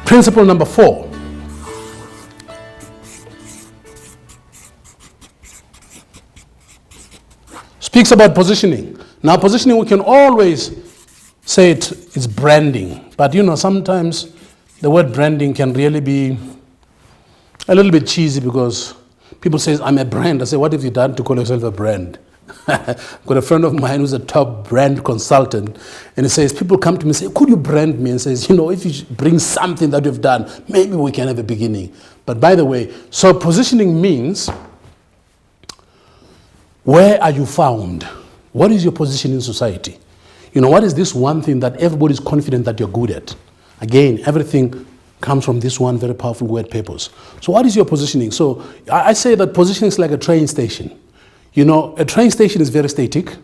Principle number 4. Speaks about positioning. Now, positioning, we can always say it's branding. But sometimes the word branding can really be a little bit cheesy because people say, I'm a brand. I say, what have you done to call yourself a brand? I've got a friend of mine who's a top brand consultant, and he says, people come to me and say, could you brand me? And says, if you bring something that you've done, maybe we can have a beginning. But by the way, so positioning means, where are you found? What is your position in society? What is this one thing that everybody's confident that you're good at? Again, everything comes from this one very powerful word, purpose. So what is your positioning? So I say that positioning is like a train station. A train station is very static.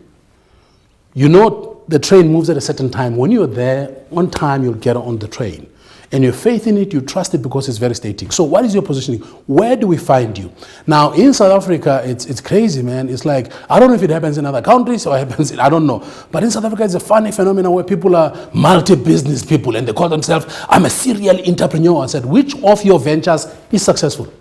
The train moves at a certain time. When you're there, on time, you'll get on the train. And your faith in it, you trust it because it's very static. So what is your positioning? Where do we find you? Now, in South Africa, it's crazy, man. It's like, I don't know if it happens in other countries or happens I don't know. But in South Africa, it's a funny phenomenon where people are multi-business people and they call themselves, I'm a serial entrepreneur. I said, which of your ventures is successful?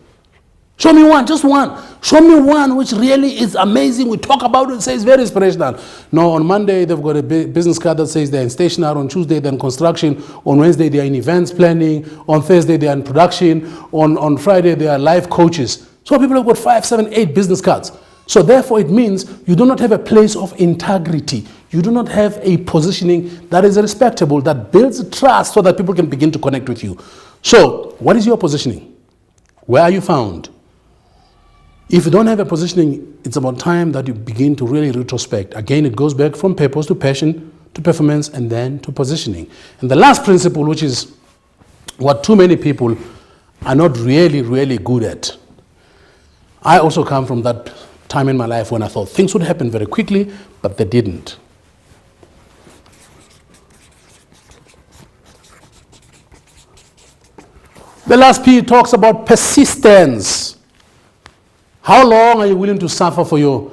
Show me one, just one. Show me one which really is amazing. We talk about it and say it's very inspirational. No, on Monday, they've got a business card that says they're in stationery. On Tuesday, they're in construction. On Wednesday, they're in events planning. On Thursday, they're in production. On Friday, they are life coaches. So people have got 5, 7, 8 business cards. So therefore, it means you do not have a place of integrity. You do not have a positioning that is respectable, that builds trust so that people can begin to connect with you. So what is your positioning? Where are you found? If you don't have a positioning, it's about time that you begin to really retrospect. Again, it goes back from purpose to passion to performance and then to positioning. And the last principle, which is what too many people are not really, really good at. I also come from that time in my life when I thought things would happen very quickly, but they didn't. The last P talks about persistence. How long are you willing to suffer for your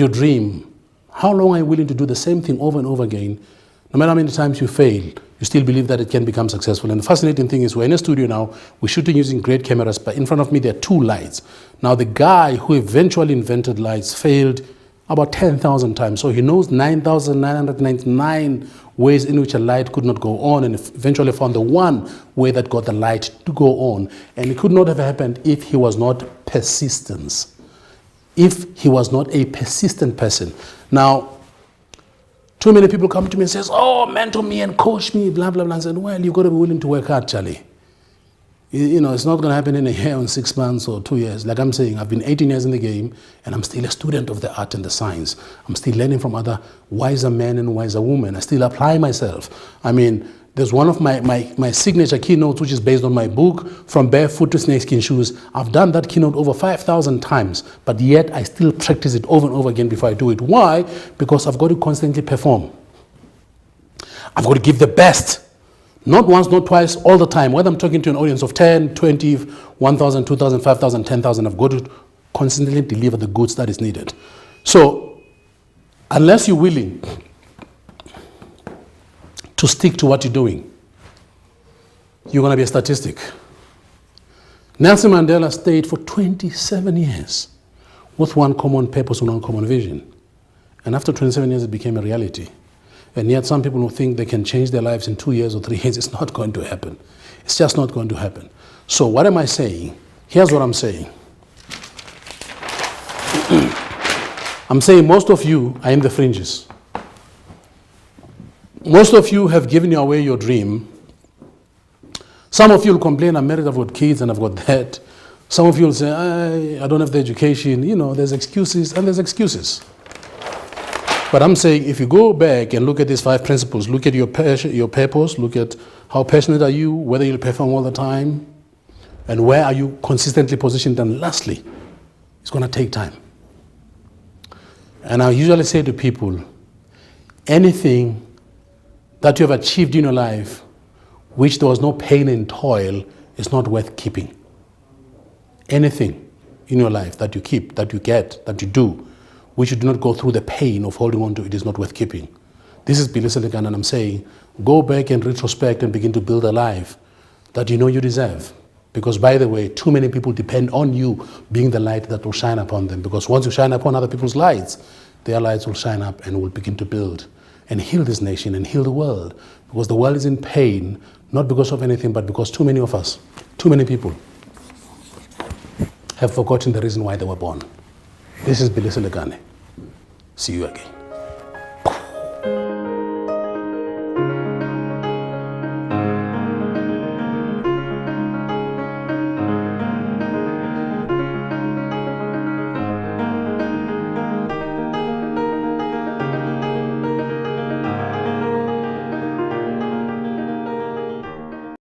dream? How long are you willing to do the same thing over and over again? No matter how many times you fail, you still believe that it can become successful. And the fascinating thing is we're in a studio now, we're shooting using great cameras, but in front of me there are 2 lights. Now the guy who eventually invented lights failed about 10,000 times. So he knows 9,999 ways in which a light could not go on, and eventually found the one way that got the light to go on. And it could not have happened if he was not persistent. If he was not a persistent person. Now, too many people come to me and says, oh, mentor me and coach me, blah, blah, blah. I said, well, you've got to be willing to work hard, Charlie. It's not going to happen in a year or 6 months or 2 years. Like I'm saying, I've been 18 years in the game, and I'm still a student of the art and the science. I'm still learning from other wiser men and wiser women. I still apply myself. I mean, there's one of my signature keynotes, which is based on my book, From Barefoot to Snakeskin Shoes. I've done that keynote over 5,000 times, but yet I still practice it over and over again before I do it. Why? Because I've got to constantly perform. I've got to give the best. Not once, not twice, all the time. Whether I'm talking to an audience of 10, 20, 1,000, 2,000, 5,000, 10,000, I've got to constantly deliver the goods that is needed. So, unless you're willing to stick to what you're doing, you're going to be a statistic. Nelson Mandela stayed for 27 years with one common purpose and one common vision. And after 27 years, it became a reality. And yet some people who think they can change their lives in 2 years or 3 years, it's not going to happen. It's just not going to happen. So what am I saying? Here's what I'm saying. I'm saying most of you are in the fringes. Most of you have given away your dream. Some of you will complain, I'm married, I've got kids, and I've got that. Some of you will say, I don't have the education. There's excuses, and there's excuses. But I'm saying if you go back and look at these 5 principles, look at your purpose, look at how passionate are you, whether you'll perform all the time, and where are you consistently positioned. And lastly, it's going to take time. And I usually say to people, anything that you have achieved in your life, which there was no pain and toil, is not worth keeping. Anything in your life that you keep, that you get, that you do, which you do not go through the pain of holding on to, it is not worth keeping. This is Selekane, and I'm saying, go back and retrospect and begin to build a life that you know you deserve. Because, by the way, too many people depend on you being the light that will shine upon them. Because once you shine upon other people's lights, their lights will shine up and will begin to build and heal this nation and heal the world. Because the world is in pain, not because of anything, but because too many of us, too many people, have forgotten the reason why they were born. This is Selekane. See you again.